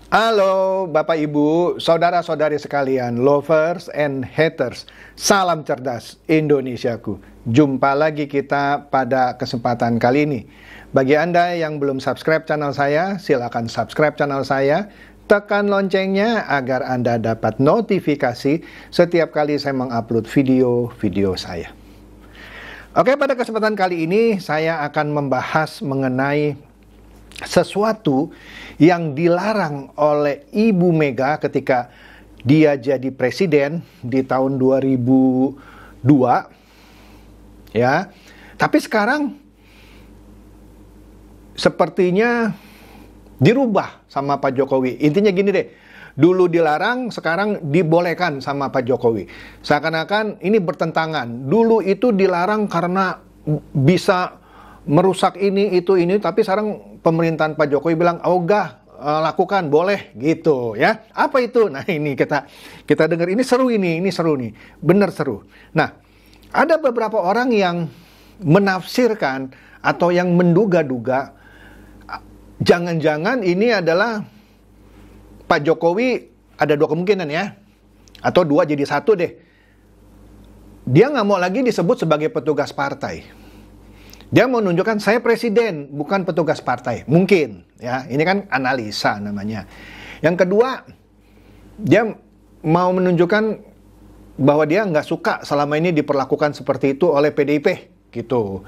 Halo Bapak Ibu, saudara-saudari sekalian, lovers and haters. Salam cerdas Indonesiaku. Jumpa lagi kita pada kesempatan kali ini. Bagi Anda yang belum subscribe channel saya, silakan subscribe channel saya. Tekan loncengnya agar Anda dapat notifikasi setiap kali saya mengupload video-video saya. Oke, pada kesempatan kali ini saya akan membahas mengenai sesuatu yang dilarang oleh Ibu Mega ketika dia jadi presiden di tahun 2002 ya. Tapi sekarang sepertinya dirubah sama Pak Jokowi. Intinya gini deh. Dulu dilarang, sekarang dibolehkan sama Pak Jokowi. Seakan-akan ini bertentangan. Dulu itu dilarang karena bisa merusak ini, tapi sekarang pemerintahan Pak Jokowi bilang, oh enggak, lakukan, boleh, gitu ya. Apa itu? Nah ini kita dengar, ini seru nih, bener seru. Nah, ada beberapa orang yang menafsirkan atau yang menduga-duga, jangan-jangan ini adalah Pak Jokowi, ada dua kemungkinan ya, atau dua jadi satu deh. Dia nggak mau lagi disebut sebagai petugas partai. Dia mau menunjukkan saya presiden, bukan petugas partai. Mungkin, ya. Ini kan analisa namanya. Yang kedua, dia mau menunjukkan bahwa dia nggak suka selama ini diperlakukan seperti itu oleh PDIP, gitu.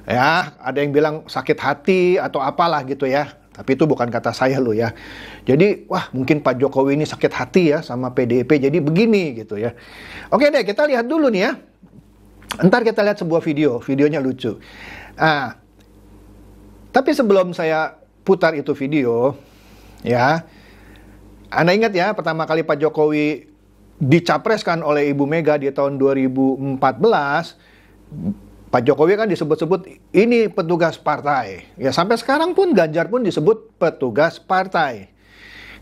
Ya, ada yang bilang sakit hati atau apalah gitu ya. Tapi itu bukan kata saya loh ya. Jadi, wah mungkin Pak Jokowi ini sakit hati ya sama PDIP, jadi begini gitu ya. Oke deh, kita lihat dulu nih ya. Ntar kita lihat sebuah videonya lucu. Nah, tapi sebelum saya putar itu video, ya, Anda ingat ya, pertama kali Pak Jokowi dicapreskan oleh Ibu Mega di tahun 2014, Pak Jokowi kan disebut-sebut ini petugas partai. Ya, sampai sekarang pun Ganjar pun disebut petugas partai.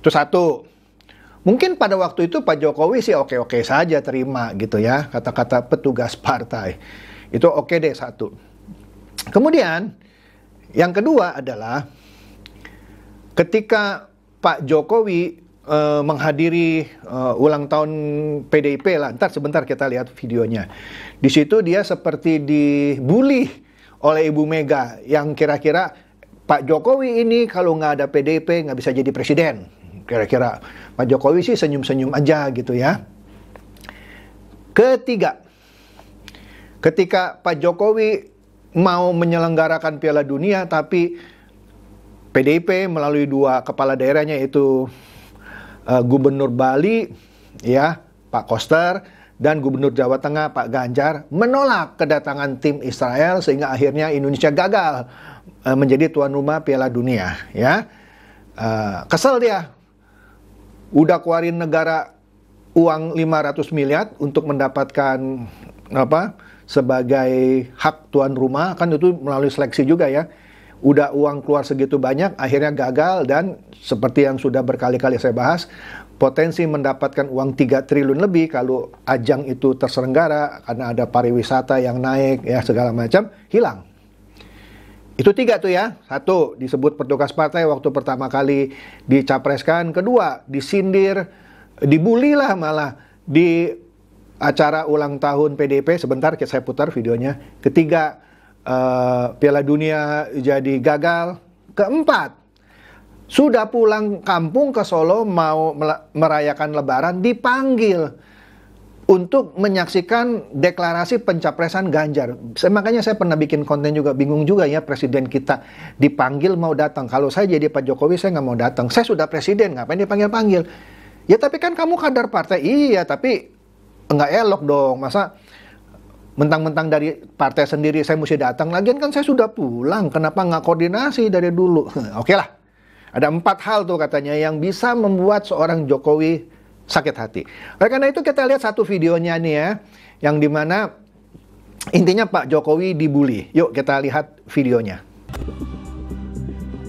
Itu satu. Mungkin pada waktu itu Pak Jokowi sih oke-oke saja terima gitu ya, kata-kata petugas partai. Itu oke deh, satu. Kemudian, yang kedua adalah ketika Pak Jokowi menghadiri ulang tahun PDIP lah, ntar sebentar kita lihat videonya. Di situ dia seperti dibully oleh Ibu Mega, yang kira-kira Pak Jokowi ini kalau nggak ada PDIP nggak bisa jadi presiden. Kira-kira Pak Jokowi sih senyum-senyum aja gitu ya. Ketiga, ketika Pak Jokowi mau menyelenggarakan Piala Dunia, tapi PDIP melalui dua kepala daerahnya, yaitu Gubernur Bali ya Pak Koster dan Gubernur Jawa Tengah Pak Ganjar, menolak kedatangan tim Israel, sehingga akhirnya Indonesia gagal menjadi tuan rumah Piala Dunia ya. Kesel dia, udah keluarin negara uang 500 miliar untuk mendapatkan sebagai hak tuan rumah, kan itu melalui seleksi juga ya. Udah uang keluar segitu banyak, akhirnya gagal, dan seperti yang sudah berkali-kali saya bahas, potensi mendapatkan uang 3 triliun lebih kalau ajang itu terselenggara karena ada pariwisata yang naik ya, segala macam, hilang. Itu tiga tuh ya. Satu, disebut petugas partai waktu pertama kali dicapreskan. Kedua, disindir, dibully lah malah di acara ulang tahun PDIP. Sebentar saya putar videonya. Ketiga, Piala Dunia jadi gagal. Keempat, sudah pulang kampung ke Solo mau merayakan Lebaran, dipanggil untuk menyaksikan deklarasi pencapresan Ganjar. Makanya saya pernah bikin konten juga, bingung juga ya, presiden kita dipanggil mau datang. Kalau saya jadi Pak Jokowi, saya nggak mau datang. Saya sudah presiden, ngapain dipanggil-panggil? Ya tapi kan kamu kader partai. Iya, tapi nggak elok dong. Masa mentang-mentang dari partai sendiri saya mesti datang? Lagian kan saya sudah pulang, kenapa nggak koordinasi dari dulu? Oke lah, ada 4 hal tuh katanya yang bisa membuat seorang Jokowi sakit hati. Oleh karena itu kita lihat satu videonya nih ya, yang dimana intinya Pak Jokowi dibully. Yuk kita lihat videonya.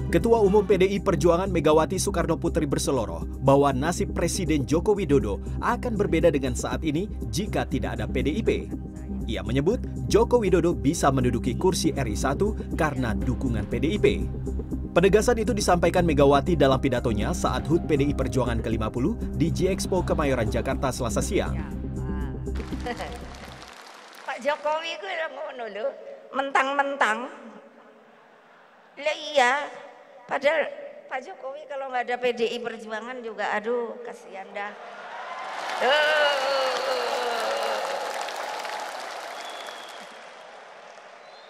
Ketua Umum PDI Perjuangan Megawati Soekarno Putri berseloroh bahwa nasib Presiden Joko Widodo akan berbeda dengan saat ini jika tidak ada PDIP. Ia menyebut Joko Widodo bisa menduduki kursi RI 1 karena dukungan PDIP. Penegasan itu disampaikan Megawati dalam pidatonya saat HUT PDI Perjuangan ke-50 di G-Expo Kemayoran, Jakarta, Selasa siang. Pak Jokowi ku ngono lho, mentang-mentang. Lah iya, padahal Pak Jokowi kalau nggak ada PDI Perjuangan juga, aduh kasihan dah.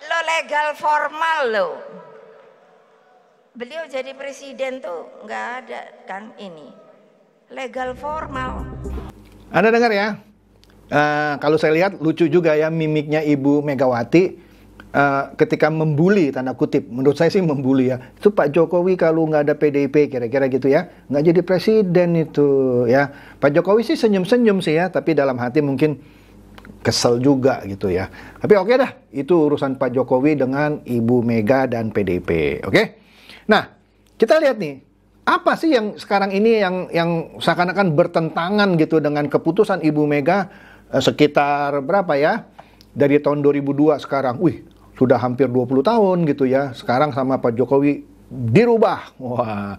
Lo legal formal lo. Beliau jadi presiden tuh nggak ada kan ini. Legal formal. Anda dengar ya? Kalau saya lihat lucu juga ya mimiknya Ibu Megawati ketika membuli, tanda kutip, menurut saya sih membuli ya. Itu Pak Jokowi kalau nggak ada PDIP kira-kira gitu ya, nggak jadi presiden itu ya. Pak Jokowi sih senyum-senyum sih ya, tapi dalam hati mungkin kesel juga gitu ya. Tapi oke dah, itu urusan Pak Jokowi dengan Ibu Mega dan PDIP. Oke? Nah, kita lihat nih, apa sih yang sekarang ini yang seakan-akan bertentangan gitu dengan keputusan Ibu Mega sekitar berapa ya? Dari tahun 2002 sekarang, sudah hampir 20 tahun gitu ya. Sekarang sama Pak Jokowi dirubah. Wah,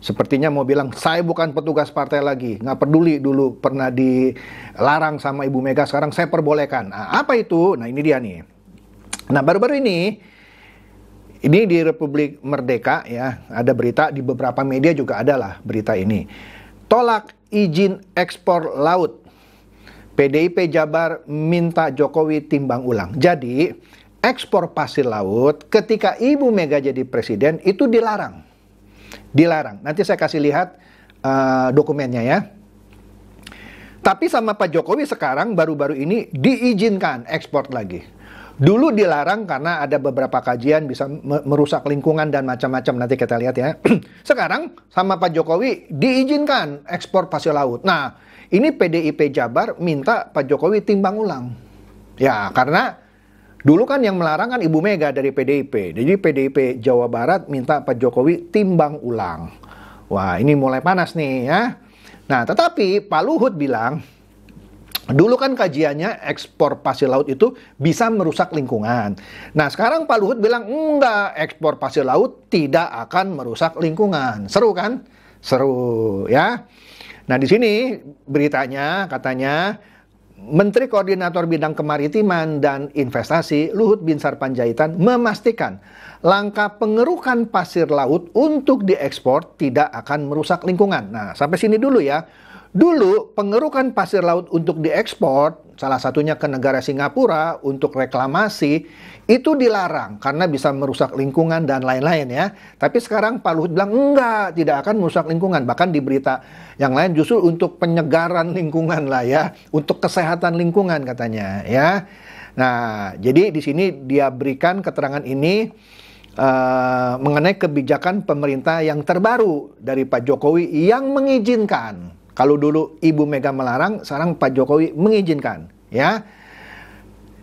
sepertinya mau bilang saya bukan petugas partai lagi. Nggak peduli dulu pernah dilarang sama Ibu Mega, sekarang saya perbolehkan. Nah, apa itu? Nah, ini dia nih. Nah, baru-baru ini di Republik Merdeka ya, ada berita di beberapa media juga adalah berita ini. Tolak izin ekspor laut. PDIP Jabar minta Jokowi timbang ulang. Jadi, ekspor pasir laut ketika Ibu Mega jadi presiden itu dilarang. Dilarang. Nanti saya kasih lihat dokumennya ya. Tapi sama Pak Jokowi sekarang baru-baru ini diizinkan ekspor lagi. Dulu dilarang karena ada beberapa kajian bisa merusak lingkungan dan macam-macam, nanti kita lihat ya. Sekarang sama Pak Jokowi diizinkan ekspor pasir laut. Nah, ini PDIP Jabar minta Pak Jokowi timbang ulang. Ya, karena dulu kan yang melarang kan Ibu Mega dari PDIP. Jadi PDIP Jawa Barat minta Pak Jokowi timbang ulang. Wah, ini mulai panas nih ya. Nah, tetapi Pak Luhut bilang, dulu kan kajiannya ekspor pasir laut itu bisa merusak lingkungan. Nah, sekarang Pak Luhut bilang, enggak, ekspor pasir laut tidak akan merusak lingkungan. Seru kan? Seru ya. Nah, di sini beritanya katanya Menteri Koordinator Bidang Kemaritiman dan Investasi Luhut Binsar Panjaitan memastikan langkah pengerukan pasir laut untuk diekspor tidak akan merusak lingkungan. Nah, sampai sini dulu ya. Dulu pengerukan pasir laut untuk diekspor, salah satunya ke negara Singapura untuk reklamasi, itu dilarang karena bisa merusak lingkungan dan lain-lain ya. Tapi sekarang Pak Luhut bilang enggak, tidak akan merusak lingkungan. Bahkan di berita yang lain justru untuk penyegaran lingkungan lah ya, untuk kesehatan lingkungan katanya ya. Nah, jadi di sini dia berikan keterangan ini mengenai kebijakan pemerintah yang terbaru dari Pak Jokowi yang mengizinkan. Kalau dulu Ibu Mega melarang, sekarang Pak Jokowi mengizinkan, ya.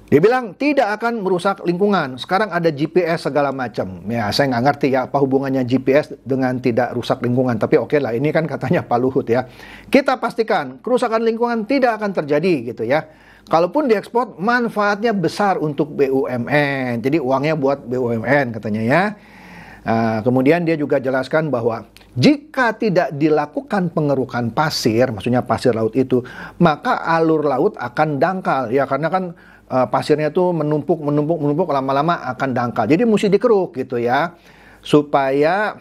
Dia bilang tidak akan merusak lingkungan. Sekarang ada GPS segala macam. Ya, saya nggak ngerti ya apa hubungannya GPS dengan tidak rusak lingkungan. Tapi oke lah, ini kan katanya Pak Luhut ya. Kita pastikan kerusakan lingkungan tidak akan terjadi gitu ya. Kalaupun diekspor, manfaatnya besar untuk BUMN. Jadi uangnya buat BUMN katanya ya. Kemudian dia juga jelaskan bahwa jika tidak dilakukan pengerukan pasir, maksudnya pasir laut itu, maka alur laut akan dangkal. Ya karena kan pasirnya tuh menumpuk, lama-lama akan dangkal. Jadi mesti dikeruk gitu ya, supaya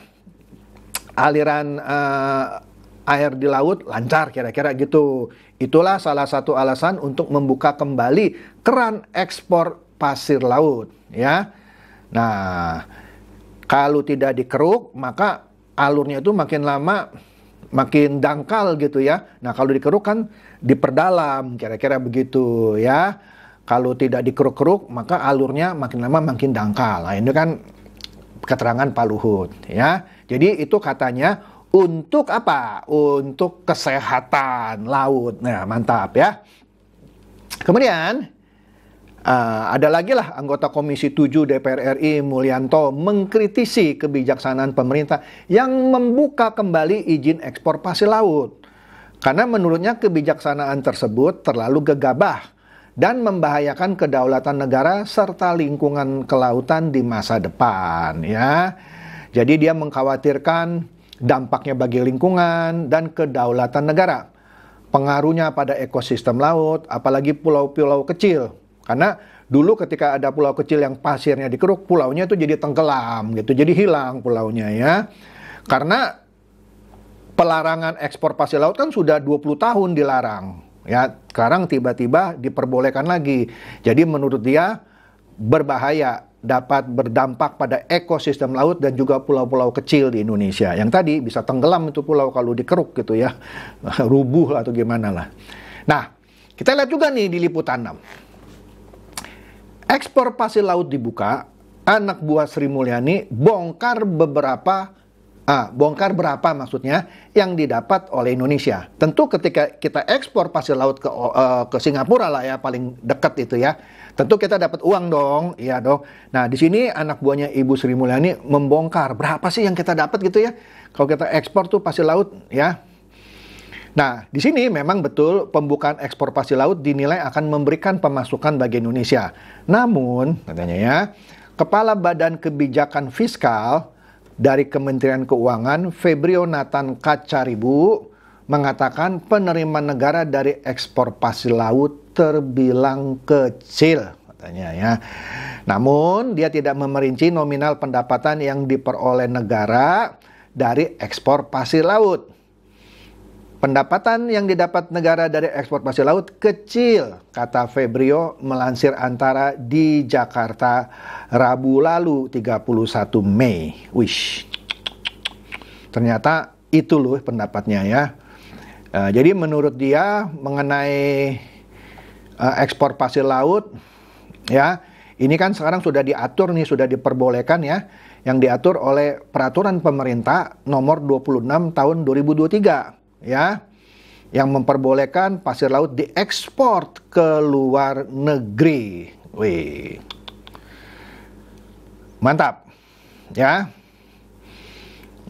aliran air di laut lancar kira-kira gitu. Itulah salah satu alasan untuk membuka kembali keran ekspor pasir laut ya. Nah, kalau tidak dikeruk maka alurnya itu makin lama makin dangkal gitu ya. Nah, kalau dikeruk kan diperdalam kira-kira begitu ya. Kalau tidak dikeruk-keruk maka alurnya makin lama makin dangkal. Nah, ini kan keterangan Pak Luhut ya. Jadi itu katanya untuk apa? Untuk kesehatan laut. Nah, mantap ya. Kemudian ada lagi lah anggota Komisi 7 DPR RI Mulyanto mengkritisi kebijaksanaan pemerintah yang membuka kembali izin ekspor pasir laut. Karena menurutnya kebijaksanaan tersebut terlalu gegabah dan membahayakan kedaulatan negara serta lingkungan kelautan di masa depan ya. Jadi dia mengkhawatirkan dampaknya bagi lingkungan dan kedaulatan negara. Pengaruhnya pada ekosistem laut, apalagi pulau-pulau kecil. Karena dulu ketika ada pulau kecil yang pasirnya dikeruk, pulaunya itu jadi tenggelam gitu, jadi hilang pulaunya ya. Karena pelarangan ekspor pasir laut kan sudah 20 tahun dilarang. Ya, sekarang tiba-tiba diperbolehkan lagi. Jadi menurut dia berbahaya, dapat berdampak pada ekosistem laut dan juga pulau-pulau kecil di Indonesia. Yang tadi bisa tenggelam itu pulau kalau dikeruk gitu ya. Rubuh atau gimana lah. Nah, kita lihat juga nih di liputan 6. Ekspor pasir laut dibuka, anak buah Sri Mulyani bongkar berapa maksudnya yang didapat oleh Indonesia. Tentu ketika kita ekspor pasir laut ke Singapura lah ya, paling dekat itu ya. Tentu kita dapat uang dong, iya dong. Nah, di sini anak buahnya Ibu Sri Mulyani membongkar berapa sih yang kita dapat gitu ya. Kalau kita ekspor tuh pasir laut ya. Nah, di sini memang betul pembukaan ekspor pasir laut dinilai akan memberikan pemasukan bagi Indonesia. Namun, katanya ya, Kepala Badan Kebijakan Fiskal dari Kementerian Keuangan, Febrio Nathan Kacaribu, mengatakan penerimaan negara dari ekspor pasir laut terbilang kecil, katanya ya. Namun, dia tidak memerinci nominal pendapatan yang diperoleh negara dari ekspor pasir laut. Pendapatan yang didapat negara dari ekspor pasir laut kecil, kata Febrio melansir Antara di Jakarta Rabu lalu 31 Mei. Wish. Ternyata itu loh pendapatnya ya. Jadi menurut dia mengenai ekspor pasir laut ya, ini kan sekarang sudah diatur nih, sudah diperbolehkan ya, yang diatur oleh peraturan pemerintah nomor 26 tahun 2023. Ya, yang memperbolehkan pasir laut diekspor ke luar negeri. Wih, mantap, ya.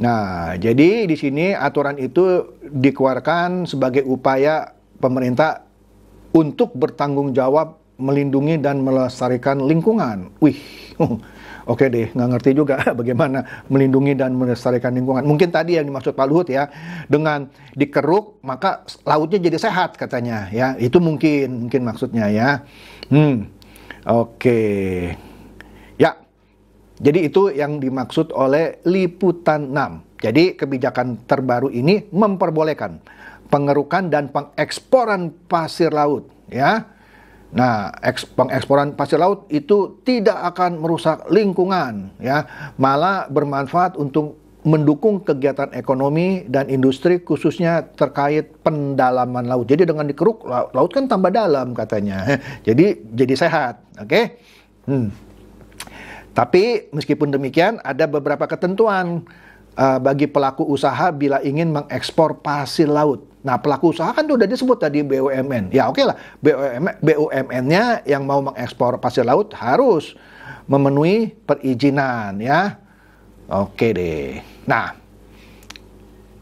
Nah, jadi di sini aturan itu dikeluarkan sebagai upaya pemerintah untuk bertanggung jawab melindungi dan melestarikan lingkungan. Wih, oke deh, nggak ngerti juga bagaimana melindungi dan melestarikan lingkungan. Mungkin tadi yang dimaksud Pak Luhut ya, dengan dikeruk maka lautnya jadi sehat katanya ya. Itu mungkin maksudnya ya. Oke. Ya. Jadi itu yang dimaksud oleh liputan 6. Jadi kebijakan terbaru ini memperbolehkan pengerukan dan pengeksporan pasir laut ya. Nah, pengeksporan pasir laut itu tidak akan merusak lingkungan, ya, malah bermanfaat untuk mendukung kegiatan ekonomi dan industri khususnya terkait pendalaman laut. Jadi dengan dikeruk laut kan tambah dalam katanya, jadi sehat, oke? Tapi meskipun demikian ada beberapa ketentuan bagi pelaku usaha bila ingin mengekspor pasir laut. Nah, pelaku usaha kan udah disebut tadi BUMN. Ya oke lah, BUMN-nya yang mau mengekspor pasir laut harus memenuhi perizinan ya. Oke deh. Nah,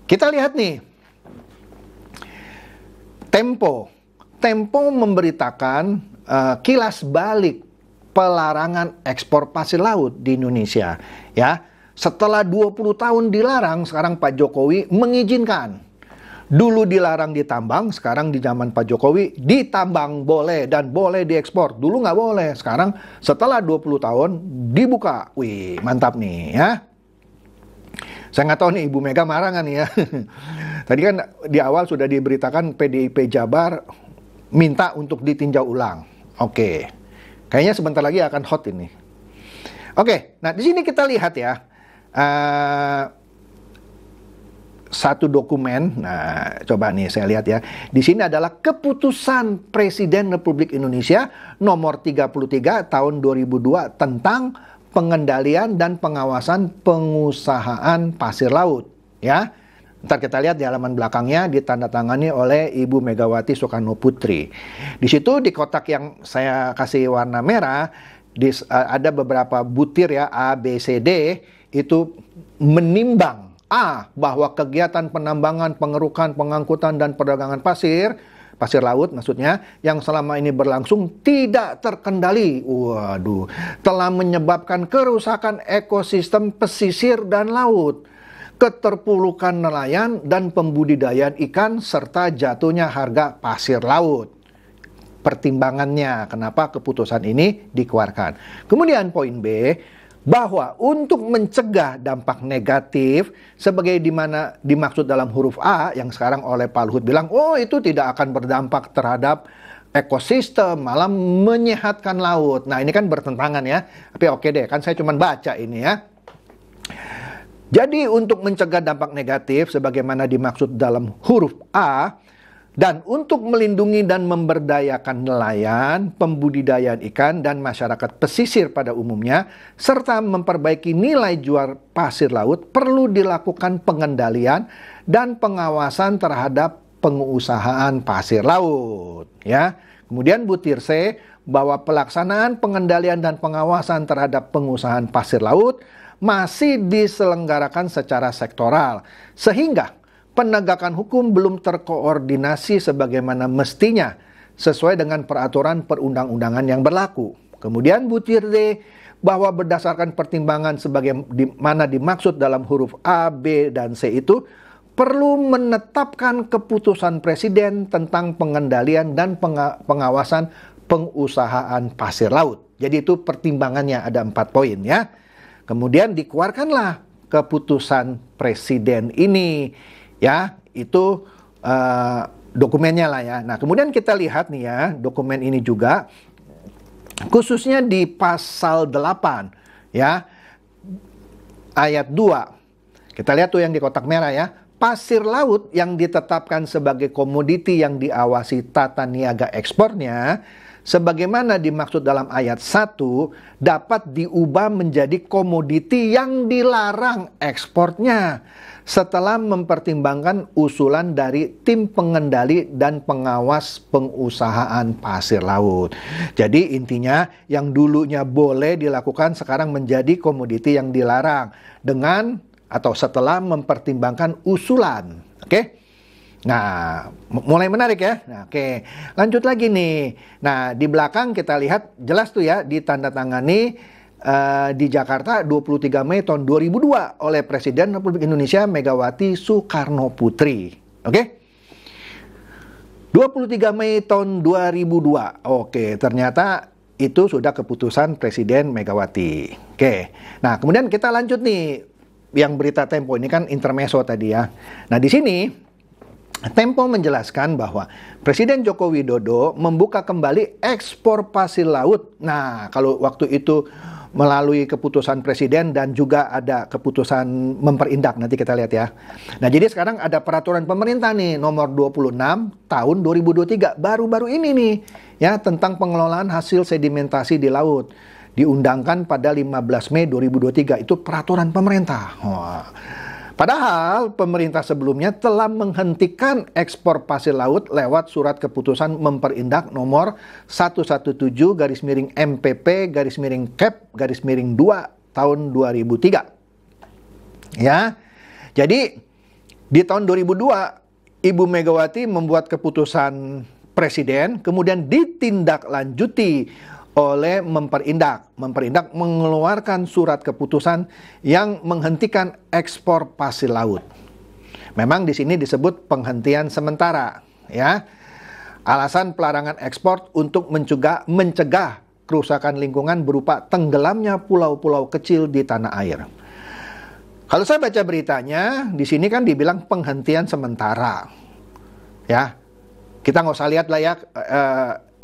kita lihat nih. Tempo memberitakan kilas balik pelarangan ekspor pasir laut di Indonesia ya. Setelah 20 tahun dilarang, sekarang Pak Jokowi mengizinkan. Dulu dilarang ditambang, sekarang di zaman Pak Jokowi ditambang boleh dan boleh diekspor. Dulu nggak boleh, sekarang setelah 20 tahun dibuka. Wih, mantap nih ya. Saya nggak tahu nih Ibu Mega marah nggak nih ya. Tadi kan di awal sudah diberitakan PDIP Jabar minta untuk ditinjau ulang. Oke, kayaknya sebentar lagi akan hot ini. Oke, nah di sini kita lihat ya. Satu dokumen, nah coba nih saya lihat ya. Di sini adalah keputusan Presiden Republik Indonesia nomor 33 tahun 2002 tentang pengendalian dan pengawasan pengusahaan pasir laut ya. Ntar kita lihat di halaman belakangnya ditandatangani oleh Ibu Megawati Soekarno Putri. Di situ di kotak yang saya kasih warna merah ada beberapa butir ya, A, B, C, D, itu menimbang A, bahwa kegiatan penambangan, pengerukan, pengangkutan, dan perdagangan pasir pasir laut maksudnya, yang selama ini berlangsung tidak terkendali. Waduh, telah menyebabkan kerusakan ekosistem pesisir dan laut, keterpurukan nelayan dan pembudidayaan ikan, serta jatuhnya harga pasir laut. Pertimbangannya kenapa keputusan ini dikeluarkan. Kemudian poin B, bahwa untuk mencegah dampak negatif sebagai dimana dimaksud dalam huruf A yang sekarang oleh Pak Luhut bilang, oh itu tidak akan berdampak terhadap ekosistem, malah menyehatkan laut. Nah ini kan bertentangan ya, tapi oke deh, kan saya cuma baca ini ya. Jadi untuk mencegah dampak negatif sebagaimana dimaksud dalam huruf A, dan untuk melindungi dan memberdayakan nelayan, pembudidayaan ikan, dan masyarakat pesisir pada umumnya, serta memperbaiki nilai jual pasir laut, perlu dilakukan pengendalian dan pengawasan terhadap pengusahaan pasir laut. Ya. Kemudian butir C, bahwa pelaksanaan pengendalian dan pengawasan terhadap pengusahaan pasir laut masih diselenggarakan secara sektoral, sehingga penegakan hukum belum terkoordinasi sebagaimana mestinya sesuai dengan peraturan perundang-undangan yang berlaku. Kemudian butir D, bahwa berdasarkan pertimbangan sebagaimana dimaksud dalam huruf A, B, dan C itu perlu menetapkan keputusan Presiden tentang pengendalian dan pengawasan pengusahaan pasir laut. Jadi itu pertimbangannya ada 4 poin ya. Kemudian dikeluarkanlah keputusan Presiden ini. Ya, itu dokumennya lah ya. Nah, kemudian kita lihat nih ya, dokumen ini juga khususnya di pasal 8 ya, ayat 2. Kita lihat tuh yang di kotak merah ya. Pasir laut yang ditetapkan sebagai komoditi yang diawasi tata niaga ekspornya, sebagaimana dimaksud dalam ayat 1, dapat diubah menjadi komoditi yang dilarang ekspornya setelah mempertimbangkan usulan dari tim pengendali dan pengawas pengusahaan pasir laut. Jadi intinya yang dulunya boleh dilakukan sekarang menjadi komoditi yang dilarang dengan atau setelah mempertimbangkan usulan. Oke? Nah, mulai menarik ya. Nah, oke. Lanjut lagi nih. Nah, di belakang kita lihat jelas tuh ya ditandatangani di Jakarta 23 Mei tahun 2002 oleh Presiden Republik Indonesia Megawati Soekarno Putri. Oke? 23 Mei tahun 2002. Oke, ternyata itu sudah keputusan Presiden Megawati. Oke. Nah, kemudian kita lanjut nih yang berita Tempo ini kan intermezzo tadi ya. Nah, di sini Tempo menjelaskan bahwa Presiden Joko Widodo membuka kembali ekspor pasir laut. Nah, kalau waktu itu melalui keputusan Presiden dan juga ada keputusan memperindak, nanti kita lihat ya. Nah, jadi sekarang ada peraturan pemerintah nih nomor 26 tahun 2023 baru-baru ini nih ya, tentang pengelolaan hasil sedimentasi di laut. Diundangkan pada 15 Mei 2023, itu peraturan pemerintah. Wah. Padahal pemerintah sebelumnya telah menghentikan ekspor pasir laut lewat surat keputusan memperindak nomor 117-MPP-CAP-2 tahun 2003. Ya. Jadi di tahun 2002 Ibu Megawati membuat keputusan Presiden, kemudian ditindaklanjuti oleh Memperindak. Memperindak mengeluarkan surat keputusan yang menghentikan ekspor pasir laut. Memang di sini disebut penghentian sementara, ya. Alasan pelarangan ekspor untuk mencegah kerusakan lingkungan berupa tenggelamnya pulau-pulau kecil di tanah air. Kalau saya baca beritanya, di sini kan dibilang penghentian sementara, ya. Kita nggak usah lihat lah ya.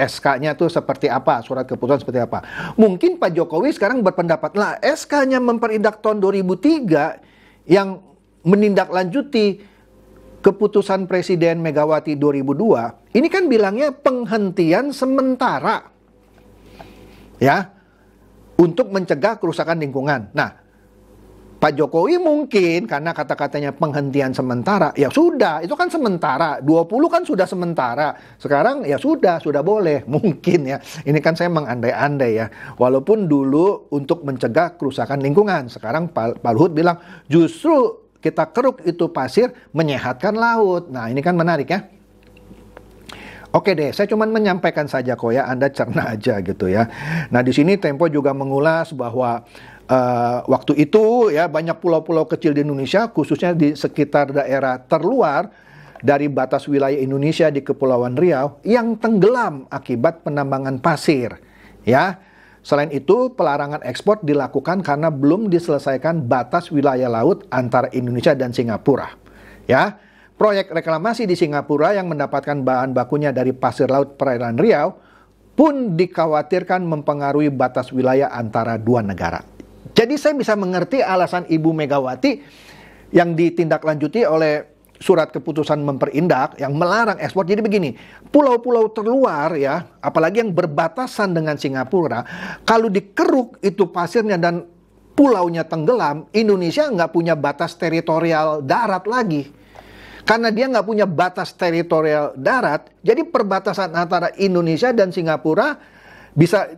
SK-nya tuh seperti apa, surat keputusan seperti apa. Mungkin Pak Jokowi sekarang berpendapat, lah SK-nya Memperindak tahun 2003 yang menindaklanjuti keputusan Presiden Megawati 2002, ini kan bilangnya penghentian sementara. Ya, untuk mencegah kerusakan lingkungan. Nah, Pak Jokowi mungkin karena kata-katanya penghentian sementara, ya sudah, itu kan sementara. 20 kan sudah sementara. Sekarang ya sudah boleh. Mungkin ya. Ini kan saya mengandai-andai ya. Walaupun dulu untuk mencegah kerusakan lingkungan. Sekarang Pak Luhut bilang justru kita keruk itu pasir menyehatkan laut. Nah, ini kan menarik ya. Oke deh, saya cuma menyampaikan saja kok ya, Anda cerna aja gitu ya. Nah di sini Tempo juga mengulas bahwa waktu itu ya banyak pulau-pulau kecil di Indonesia, khususnya di sekitar daerah terluar dari batas wilayah Indonesia di Kepulauan Riau yang tenggelam akibat penambangan pasir. Ya, selain itu pelarangan ekspor dilakukan karena belum diselesaikan batas wilayah laut antara Indonesia dan Singapura. Ya. Proyek reklamasi di Singapura yang mendapatkan bahan bakunya dari pasir laut perairan Riau pun dikhawatirkan mempengaruhi batas wilayah antara dua negara. Jadi saya bisa mengerti alasan Ibu Megawati yang ditindaklanjuti oleh surat keputusan memperindak yang melarang ekspor. Jadi begini, pulau-pulau terluar ya, apalagi yang berbatasan dengan Singapura, kalau dikeruk itu pasirnya dan pulaunya tenggelam, Indonesia nggak punya batas teritorial darat lagi. Karena dia nggak punya batas teritorial darat, jadi perbatasan antara Indonesia dan Singapura bisa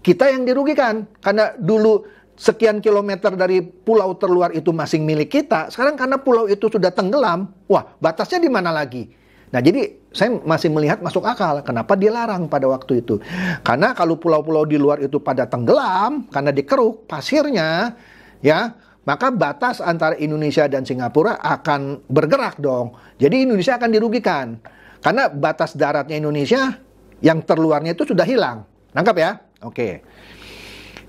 kita yang dirugikan. Karena dulu sekian kilometer dari pulau terluar itu masih milik kita, sekarang karena pulau itu sudah tenggelam, wah batasnya di mana lagi? Nah jadi saya masih melihat masuk akal kenapa dilarang pada waktu itu. Karena kalau pulau-pulau di luar itu pada tenggelam, karena dikeruk pasirnya, ya, maka batas antara Indonesia dan Singapura akan bergerak dong. Jadi Indonesia akan dirugikan. Karena batas daratnya Indonesia yang terluarnya itu sudah hilang. Nangkap ya? Oke.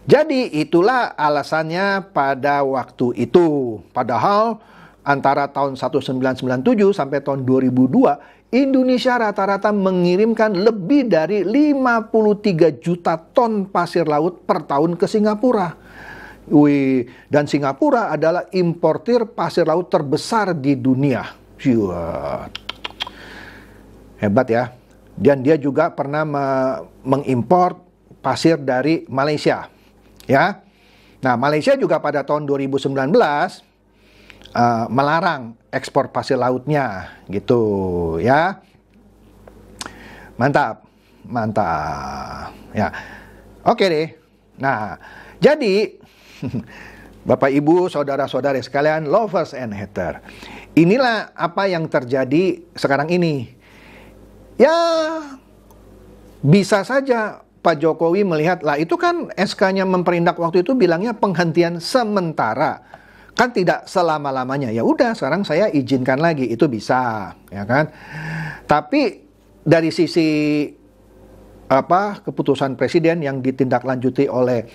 Jadi itulah alasannya pada waktu itu. Padahal antara tahun 1997 sampai tahun 2002, Indonesia rata-rata mengirimkan lebih dari 53 juta ton pasir laut per tahun ke Singapura. Dan Singapura adalah importir pasir laut terbesar di dunia. Hebat ya. Dan dia juga pernah mengimpor pasir dari Malaysia. Ya. Nah, Malaysia juga pada tahun 2019 melarang ekspor pasir lautnya gitu ya. Mantap. Mantap. Ya. Oke deh. Nah, jadi Bapak Ibu, saudara-saudari sekalian, lovers and hater. Inilah apa yang terjadi sekarang ini. Ya, bisa saja Pak Jokowi melihat, lah itu kan SK-nya memperindak waktu itu bilangnya penghentian sementara. Kan tidak selama-lamanya. Ya udah, sekarang saya izinkan lagi, itu bisa, ya kan? Tapi dari sisi keputusan presiden yang ditindaklanjuti oleh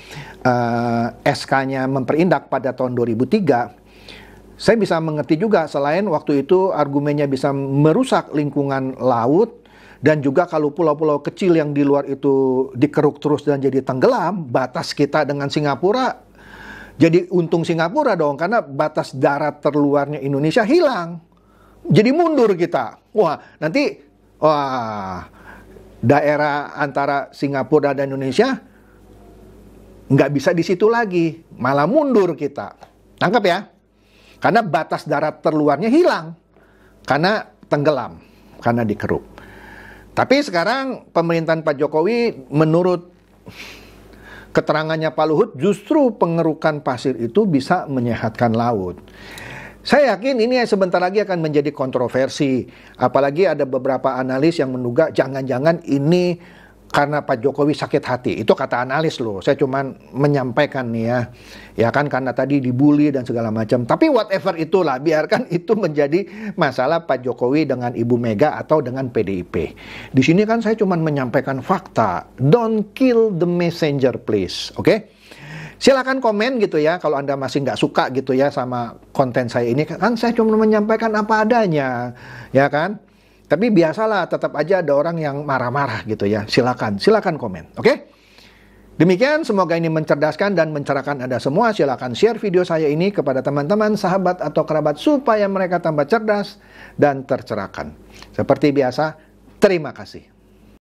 SK-nya memperindak pada tahun 2003, saya bisa mengerti juga selain waktu itu argumennya bisa merusak lingkungan laut dan juga kalau pulau-pulau kecil yang di luar itu dikeruk terus dan jadi tenggelam, batas kita dengan Singapura jadi untung Singapura dong karena batas darat terluarnya Indonesia hilang. Jadi mundur kita. Daerah antara Singapura dan Indonesia nggak bisa di situ lagi, malah mundur kita. Tangkap ya? Karena batas darat terluarnya hilang, karena tenggelam, karena dikeruk. Tapi sekarang pemerintahan Pak Jokowi menurut keterangannya Pak Luhut justru pengerukan pasir itu bisa menyehatkan laut. Saya yakin ini sebentar lagi akan menjadi kontroversi. Apalagi ada beberapa analis yang menduga jangan-jangan ini karena Pak Jokowi sakit hati. Itu kata analis loh. Saya cuma menyampaikan nih ya. Ya kan karena tadi dibully dan segala macam. Tapi whatever itulah, biarkan itu menjadi masalah Pak Jokowi dengan Ibu Mega atau dengan PDIP. Di sini kan saya cuma menyampaikan fakta. Don't kill the messenger please. Oke? Silakan komen gitu ya kalau Anda masih nggak suka gitu ya sama konten saya ini. Kan saya cuma menyampaikan apa adanya, ya kan? Tapi biasalah tetap aja ada orang yang marah-marah gitu ya. Silakan komen, oke? Demikian, semoga ini mencerdaskan dan mencerahkan Anda semua. Silakan share video saya ini kepada teman-teman, sahabat atau kerabat supaya mereka tambah cerdas dan tercerahkan. Seperti biasa, terima kasih.